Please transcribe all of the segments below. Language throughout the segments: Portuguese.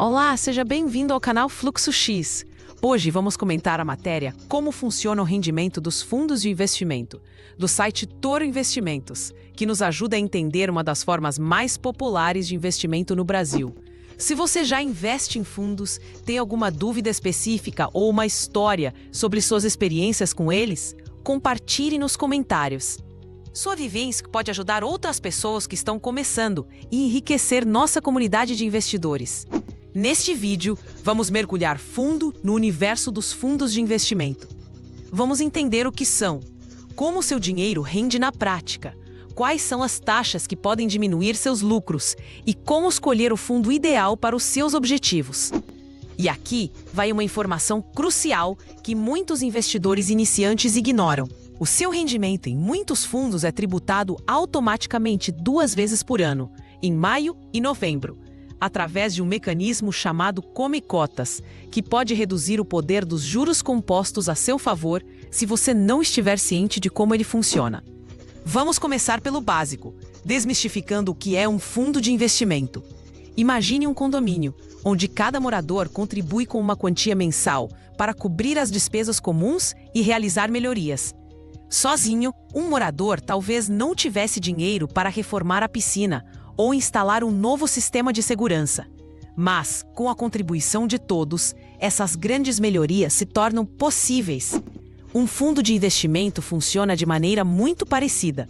Olá, seja bem-vindo ao canal Fluxo X. Hoje vamos comentar a matéria Como funciona o rendimento dos fundos de investimento, do site Toro Investimentos, que nos ajuda a entender uma das formas mais populares de investimento no Brasil. Se você já investe em fundos, tem alguma dúvida específica ou uma história sobre suas experiências com eles, compartilhe nos comentários. Sua vivência pode ajudar outras pessoas que estão começando e enriquecer nossa comunidade de investidores. Neste vídeo, vamos mergulhar fundo no universo dos fundos de investimento. Vamos entender o que são, como seu dinheiro rende na prática, quais são as taxas que podem diminuir seus lucros e como escolher o fundo ideal para os seus objetivos. E aqui vai uma informação crucial que muitos investidores iniciantes ignoram. O seu rendimento em muitos fundos é tributado automaticamente 2 vezes por ano, em maio e novembro, através de um mecanismo chamado Come-Cotas, que pode reduzir o poder dos juros compostos a seu favor se você não estiver ciente de como ele funciona. Vamos começar pelo básico, desmistificando o que é um fundo de investimento. Imagine um condomínio, onde cada morador contribui com uma quantia mensal para cobrir as despesas comuns e realizar melhorias. Sozinho, um morador talvez não tivesse dinheiro para reformar a piscina ou instalar um novo sistema de segurança. Mas, com a contribuição de todos, essas grandes melhorias se tornam possíveis. Um fundo de investimento funciona de maneira muito parecida.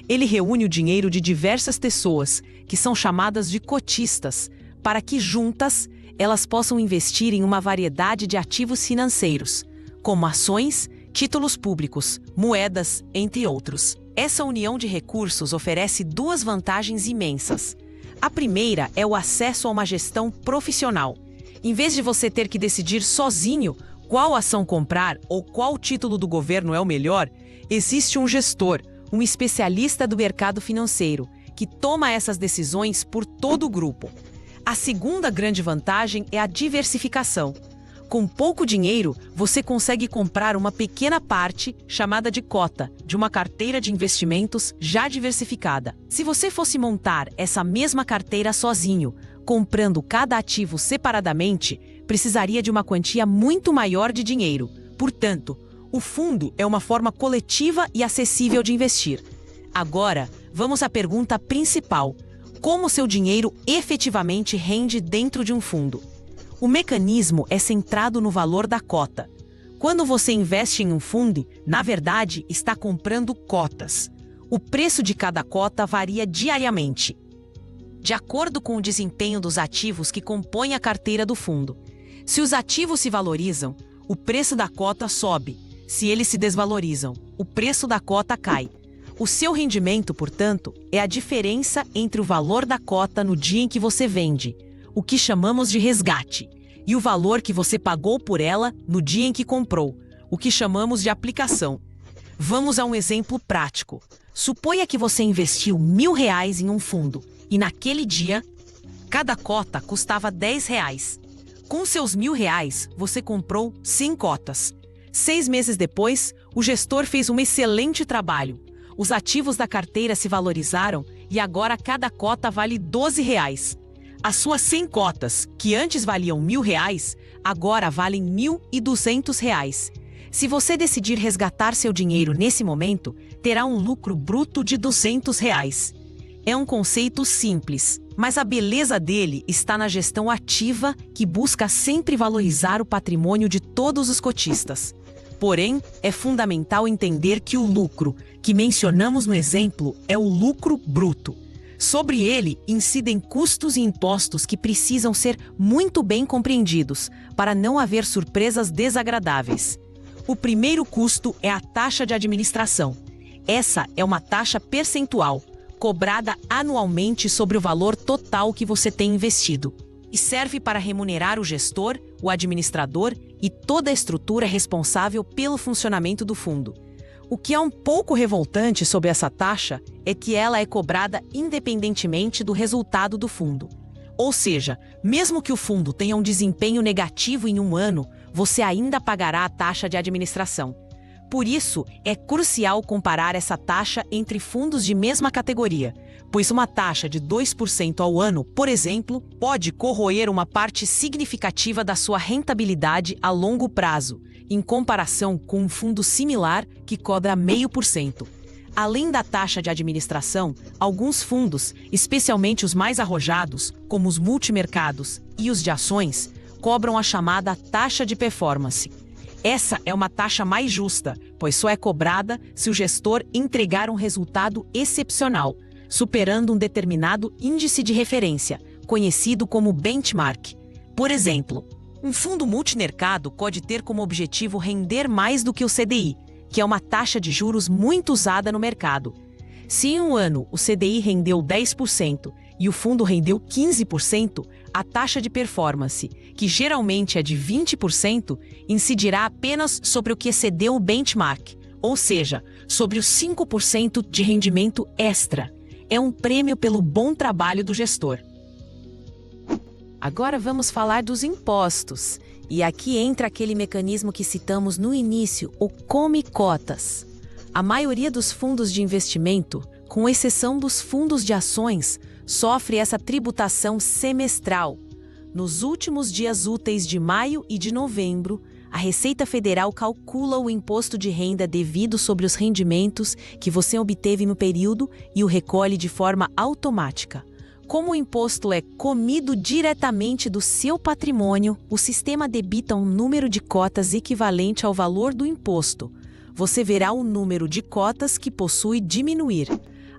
Ele reúne o dinheiro de diversas pessoas, que são chamadas de cotistas, para que juntas elas possam investir em uma variedade de ativos financeiros, como ações, títulos públicos, moedas, entre outros. Essa união de recursos oferece 2 vantagens imensas. A primeira é o acesso a uma gestão profissional. Em vez de você ter que decidir sozinho qual ação comprar ou qual título do governo é o melhor, existe um gestor, um especialista do mercado financeiro, que toma essas decisões por todo o grupo. A segunda grande vantagem é a diversificação. Com pouco dinheiro, você consegue comprar uma pequena parte, chamada de cota, de uma carteira de investimentos já diversificada. Se você fosse montar essa mesma carteira sozinho, comprando cada ativo separadamente, precisaria de uma quantia muito maior de dinheiro. Portanto, o fundo é uma forma coletiva e acessível de investir. Agora, vamos à pergunta principal: como seu dinheiro efetivamente rende dentro de um fundo? O mecanismo é centrado no valor da cota. Quando você investe em um fundo, na verdade, está comprando cotas. O preço de cada cota varia diariamente, de acordo com o desempenho dos ativos que compõem a carteira do fundo. Se os ativos se valorizam, o preço da cota sobe. Se eles se desvalorizam, o preço da cota cai. O seu rendimento, portanto, é a diferença entre o valor da cota no dia em que você vende, o que chamamos de resgate, e o valor que você pagou por ela no dia em que comprou, o que chamamos de aplicação. Vamos a um exemplo prático. Suponha que você investiu R$1.000 em um fundo, e naquele dia, cada cota custava R$10. Com seus R$1.000, você comprou 100 cotas. 6 meses depois, o gestor fez um excelente trabalho. Os ativos da carteira se valorizaram e agora cada cota vale R$12. As suas 100 cotas, que antes valiam R$1.000, agora valem R$1.200. Se você decidir resgatar seu dinheiro nesse momento, terá um lucro bruto de R$200. É um conceito simples, mas a beleza dele está na gestão ativa que busca sempre valorizar o patrimônio de todos os cotistas. Porém, é fundamental entender que o lucro, que mencionamos no exemplo, é o lucro bruto. Sobre ele, incidem custos e impostos que precisam ser muito bem compreendidos, para não haver surpresas desagradáveis. O primeiro custo é a taxa de administração. Essa é uma taxa percentual, cobrada anualmente sobre o valor total que você tem investido, e serve para remunerar o gestor, o administrador e toda a estrutura responsável pelo funcionamento do fundo. O que é um pouco revoltante sobre essa taxa é que ela é cobrada independentemente do resultado do fundo. Ou seja, mesmo que o fundo tenha um desempenho negativo em um ano, você ainda pagará a taxa de administração. Por isso, é crucial comparar essa taxa entre fundos de mesma categoria, pois uma taxa de 2% ao ano, por exemplo, pode corroer uma parte significativa da sua rentabilidade a longo prazo, em comparação com um fundo similar que cobra 0,5%. Além da taxa de administração, alguns fundos, especialmente os mais arrojados, como os multimercados e os de ações, cobram a chamada taxa de performance. Essa é uma taxa mais justa, pois só é cobrada se o gestor entregar um resultado excepcional, superando um determinado índice de referência, conhecido como benchmark. Por exemplo, um fundo multimercado pode ter como objetivo render mais do que o CDI, que é uma taxa de juros muito usada no mercado. Se em um ano o CDI rendeu 10% e o fundo rendeu 15%, a taxa de performance, que geralmente é de 20%, incidirá apenas sobre o que excedeu o benchmark, ou seja, sobre os 5% de rendimento extra. É um prêmio pelo bom trabalho do gestor. Agora vamos falar dos impostos. E aqui entra aquele mecanismo que citamos no início, o come cotas. A maioria dos fundos de investimento, com exceção dos fundos de ações, sofre essa tributação semestral. Nos últimos dias úteis de maio e de novembro, a Receita Federal calcula o imposto de renda devido sobre os rendimentos que você obteve no período e o recolhe de forma automática. Como o imposto é comido diretamente do seu patrimônio, o sistema debita um número de cotas equivalente ao valor do imposto. Você verá o número de cotas que possui diminuir.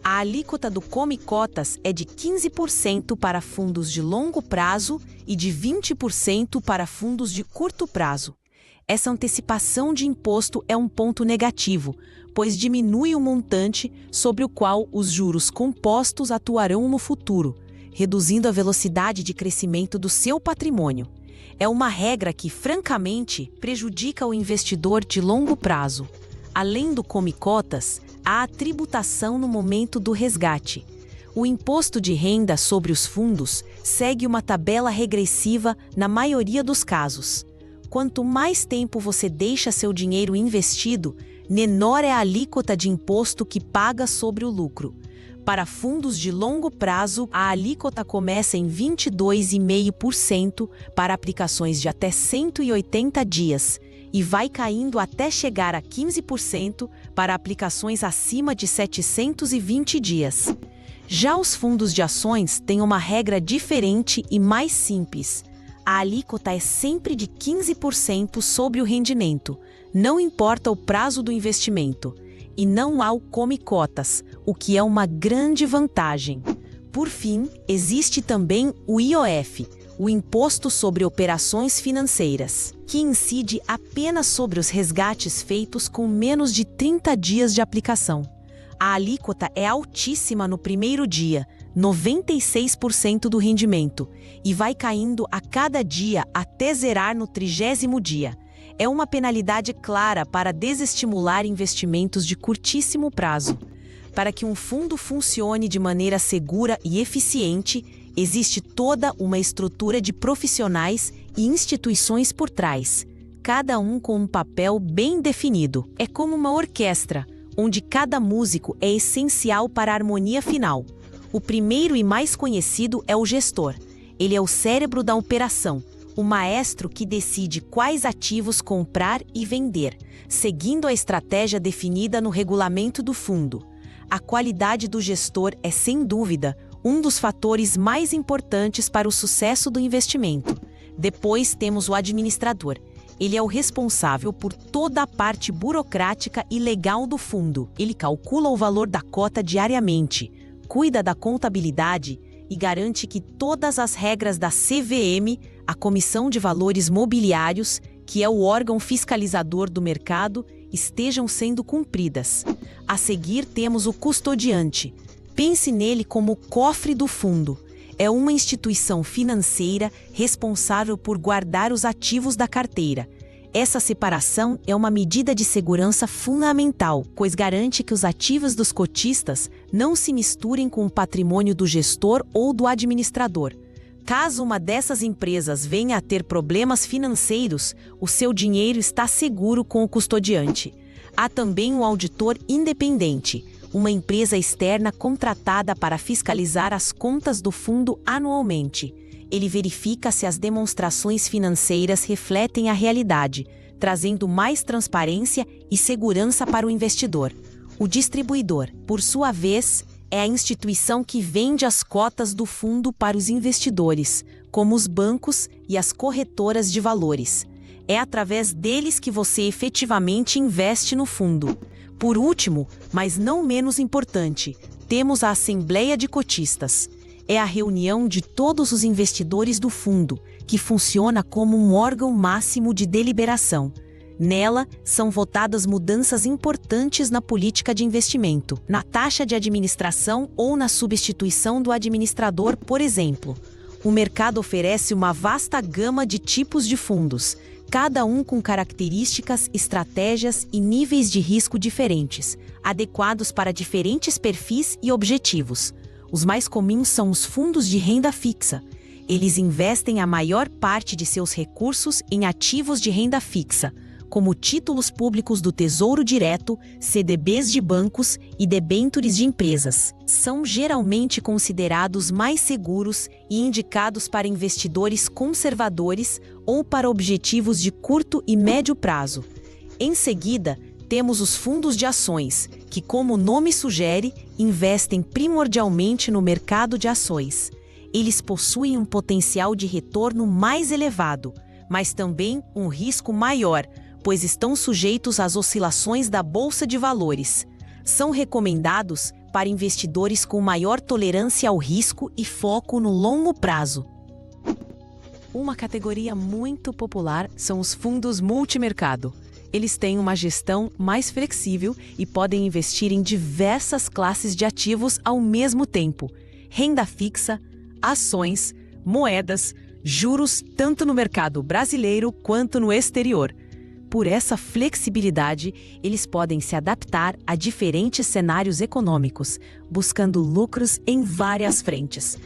A alíquota do Come Cotas é de 15% para fundos de longo prazo e de 20% para fundos de curto prazo. Essa antecipação de imposto é um ponto negativo, pois diminui o montante sobre o qual os juros compostos atuarão no futuro, reduzindo a velocidade de crescimento do seu patrimônio. É uma regra que, francamente, prejudica o investidor de longo prazo. Além do Come Cotas, há a tributação no momento do resgate. O imposto de renda sobre os fundos segue uma tabela regressiva na maioria dos casos. Quanto mais tempo você deixa seu dinheiro investido, menor é a alíquota de imposto que paga sobre o lucro. Para fundos de longo prazo, a alíquota começa em 22,5% para aplicações de até 180 dias e vai caindo até chegar a 15% para aplicações acima de 720 dias. Já os fundos de ações têm uma regra diferente e mais simples. A alíquota é sempre de 15% sobre o rendimento, não importa o prazo do investimento, e não há o Come Cotas, o que é uma grande vantagem. Por fim, existe também o IOF, o Imposto sobre Operações Financeiras, que incide apenas sobre os resgates feitos com menos de 30 dias de aplicação. A alíquota é altíssima no primeiro dia, 96% do rendimento, e vai caindo a cada dia até zerar no 30º dia. É uma penalidade clara para desestimular investimentos de curtíssimo prazo. Para que um fundo funcione de maneira segura e eficiente, existe toda uma estrutura de profissionais e instituições por trás, cada um com um papel bem definido. É como uma orquestra, onde cada músico é essencial para a harmonia final. O primeiro e mais conhecido é o gestor. Ele é o cérebro da operação, o maestro que decide quais ativos comprar e vender, seguindo a estratégia definida no regulamento do fundo. A qualidade do gestor é, sem dúvida, um dos fatores mais importantes para o sucesso do investimento. Depois temos o administrador. Ele é o responsável por toda a parte burocrática e legal do fundo. Ele calcula o valor da cota diariamente, cuida da contabilidade e garante que todas as regras da CVM, a Comissão de Valores Mobiliários, que é o órgão fiscalizador do mercado, estejam sendo cumpridas. A seguir temos o custodiante. Pense nele como o cofre do fundo. É uma instituição financeira responsável por guardar os ativos da carteira. Essa separação é uma medida de segurança fundamental, pois garante que os ativos dos cotistas não se misturem com o patrimônio do gestor ou do administrador. Caso uma dessas empresas venha a ter problemas financeiros, o seu dinheiro está seguro com o custodiante. Há também um auditor independente, uma empresa externa contratada para fiscalizar as contas do fundo anualmente. Ele verifica se as demonstrações financeiras refletem a realidade, trazendo mais transparência e segurança para o investidor. O distribuidor, por sua vez, é a instituição que vende as cotas do fundo para os investidores, como os bancos e as corretoras de valores. É através deles que você efetivamente investe no fundo. Por último, mas não menos importante, temos a Assembleia de Cotistas. É a reunião de todos os investidores do fundo, que funciona como um órgão máximo de deliberação. Nela, são votadas mudanças importantes na política de investimento, na taxa de administração ou na substituição do administrador, por exemplo. O mercado oferece uma vasta gama de tipos de fundos, cada um com características, estratégias e níveis de risco diferentes, adequados para diferentes perfis e objetivos. Os mais comuns são os fundos de renda fixa. Eles investem a maior parte de seus recursos em ativos de renda fixa, como títulos públicos do Tesouro Direto, CDBs de bancos e debêntures de empresas. São geralmente considerados mais seguros e indicados para investidores conservadores ou para objetivos de curto e médio prazo. Em seguida, temos os fundos de ações, que, como o nome sugere, investem primordialmente no mercado de ações. Eles possuem um potencial de retorno mais elevado, mas também um risco maior, pois estão sujeitos às oscilações da Bolsa de Valores. São recomendados para investidores com maior tolerância ao risco e foco no longo prazo. Uma categoria muito popular são os fundos multimercado. Eles têm uma gestão mais flexível e podem investir em diversas classes de ativos ao mesmo tempo: renda fixa, ações, moedas, juros, tanto no mercado brasileiro quanto no exterior. Por essa flexibilidade, eles podem se adaptar a diferentes cenários econômicos, buscando lucros em várias frentes.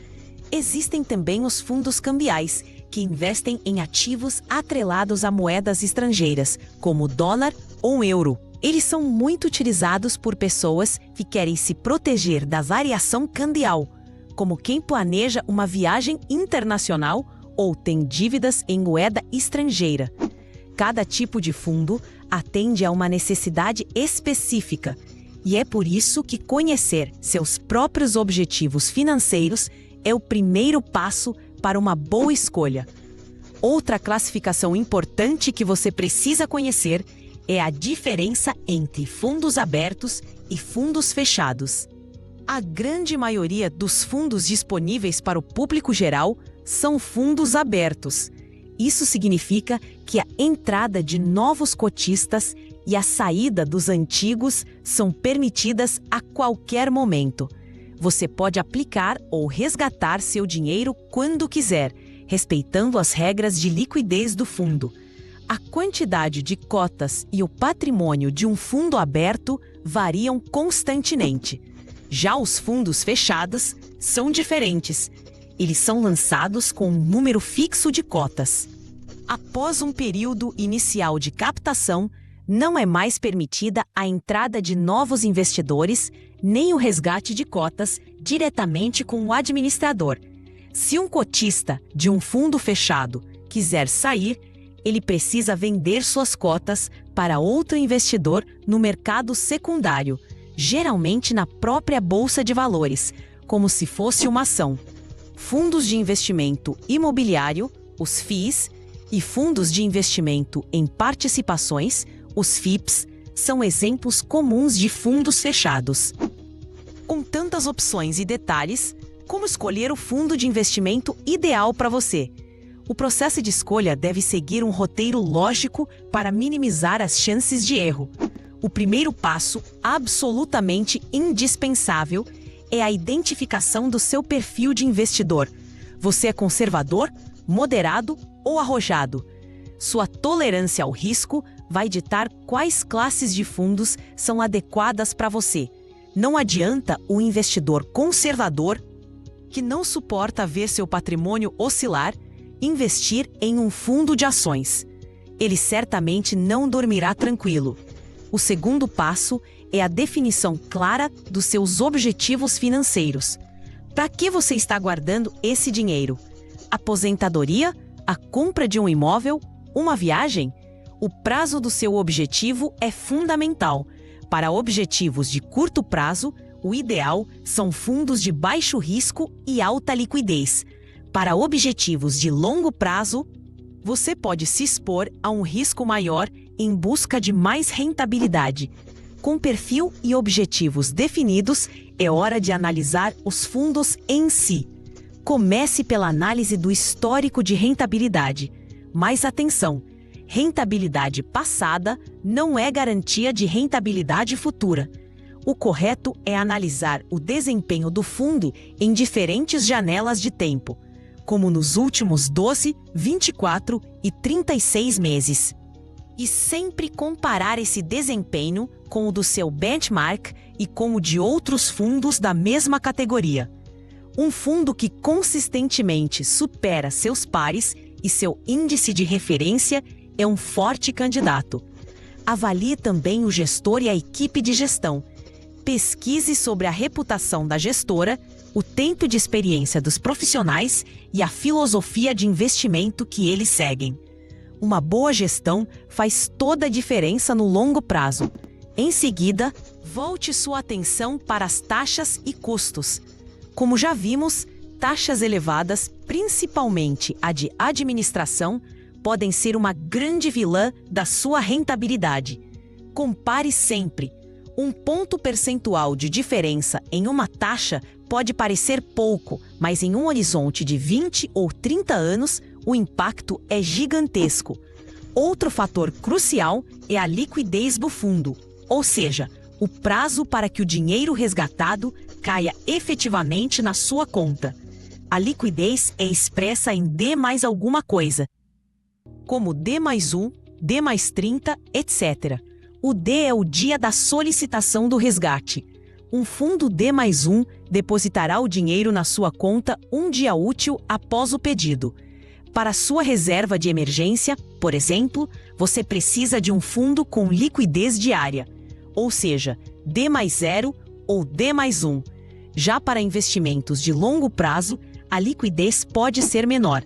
Existem também os fundos cambiais, que investem em ativos atrelados a moedas estrangeiras, como o dólar ou o euro. Eles são muito utilizados por pessoas que querem se proteger da variação cambial, como quem planeja uma viagem internacional ou tem dívidas em moeda estrangeira. Cada tipo de fundo atende a uma necessidade específica, e é por isso que conhecer seus próprios objetivos financeiros é o primeiro passo para uma boa escolha. Outra classificação importante que você precisa conhecer é a diferença entre fundos abertos e fundos fechados. A grande maioria dos fundos disponíveis para o público geral são fundos abertos. Isso significa que a entrada de novos cotistas e a saída dos antigos são permitidas a qualquer momento. Você pode aplicar ou resgatar seu dinheiro quando quiser, respeitando as regras de liquidez do fundo. A quantidade de cotas e o patrimônio de um fundo aberto variam constantemente. Já os fundos fechados são diferentes. Eles são lançados com um número fixo de cotas. Após um período inicial de captação, não é mais permitida a entrada de novos investidores, nem o resgate de cotas diretamente com o administrador. Se um cotista de um fundo fechado quiser sair, ele precisa vender suas cotas para outro investidor no mercado secundário, geralmente na própria Bolsa de Valores, como se fosse uma ação. Fundos de investimento imobiliário, os FIIs, e fundos de investimento em participações, os FIPs, são exemplos comuns de fundos fechados. Com tantas opções e detalhes, como escolher o fundo de investimento ideal para você? O processo de escolha deve seguir um roteiro lógico para minimizar as chances de erro. O primeiro passo, absolutamente indispensável, é a identificação do seu perfil de investidor. Você é conservador, moderado ou arrojado? Sua tolerância ao risco vai ditar quais classes de fundos são adequadas para você. Não adianta o investidor conservador, que não suporta ver seu patrimônio oscilar, investir em um fundo de ações. Ele certamente não dormirá tranquilo. O segundo passo é a definição clara dos seus objetivos financeiros. Para que você está guardando esse dinheiro? Aposentadoria? A compra de um imóvel? Uma viagem? O prazo do seu objetivo é fundamental. Para objetivos de curto prazo, o ideal são fundos de baixo risco e alta liquidez. Para objetivos de longo prazo, você pode se expor a um risco maior em busca de mais rentabilidade. Com perfil e objetivos definidos, é hora de analisar os fundos em si. Comece pela análise do histórico de rentabilidade. Mas atenção! Rentabilidade passada não é garantia de rentabilidade futura. O correto é analisar o desempenho do fundo em diferentes janelas de tempo, como nos últimos 12, 24 e 36 meses. E sempre comparar esse desempenho com o do seu benchmark e com o de outros fundos da mesma categoria. Um fundo que consistentemente supera seus pares e seu índice de referência é um forte candidato. Avalie também o gestor e a equipe de gestão. Pesquise sobre a reputação da gestora, o tempo de experiência dos profissionais e a filosofia de investimento que eles seguem. Uma boa gestão faz toda a diferença no longo prazo. Em seguida, volte sua atenção para as taxas e custos. Como já vimos, taxas elevadas, principalmente a de administração, podem ser uma grande vilã da sua rentabilidade. Compare sempre. Um ponto percentual de diferença em uma taxa pode parecer pouco, mas em um horizonte de 20 ou 30 anos, o impacto é gigantesco. Outro fator crucial é a liquidez do fundo, ou seja, o prazo para que o dinheiro resgatado caia efetivamente na sua conta. A liquidez é expressa em D mais alguma coisa, como D mais 1, D mais 30, etc. O D é o dia da solicitação do resgate. Um fundo D mais 1 depositará o dinheiro na sua conta um dia útil após o pedido. Para sua reserva de emergência, por exemplo, você precisa de um fundo com liquidez diária, ou seja, D mais 0 ou D mais 1. Já para investimentos de longo prazo, a liquidez pode ser menor.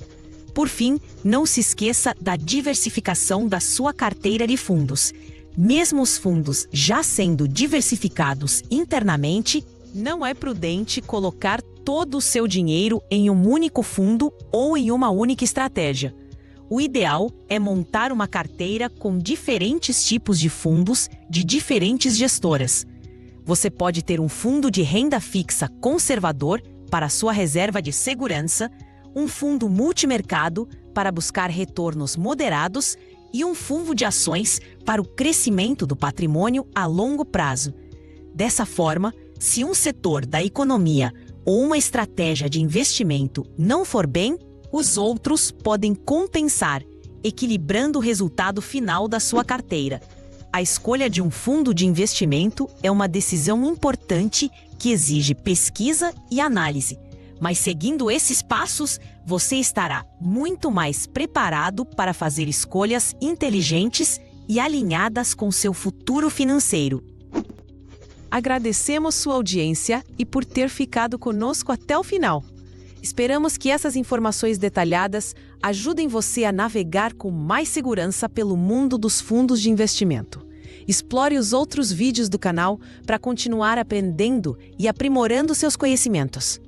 Por fim, não se esqueça da diversificação da sua carteira de fundos. Mesmo os fundos já sendo diversificados internamente, não é prudente colocar todo o seu dinheiro em um único fundo ou em uma única estratégia. O ideal é montar uma carteira com diferentes tipos de fundos de diferentes gestoras. Você pode ter um fundo de renda fixa conservador para sua reserva de segurança, um fundo multimercado para buscar retornos moderados e um fundo de ações para o crescimento do patrimônio a longo prazo. Dessa forma, se um setor da economia ou uma estratégia de investimento não for bem, os outros podem compensar, equilibrando o resultado final da sua carteira. A escolha de um fundo de investimento é uma decisão importante que exige pesquisa e análise. Mas seguindo esses passos, você estará muito mais preparado para fazer escolhas inteligentes e alinhadas com seu futuro financeiro. Agradecemos sua audiência e por ter ficado conosco até o final. Esperamos que essas informações detalhadas ajudem você a navegar com mais segurança pelo mundo dos fundos de investimento. Explore os outros vídeos do canal para continuar aprendendo e aprimorando seus conhecimentos.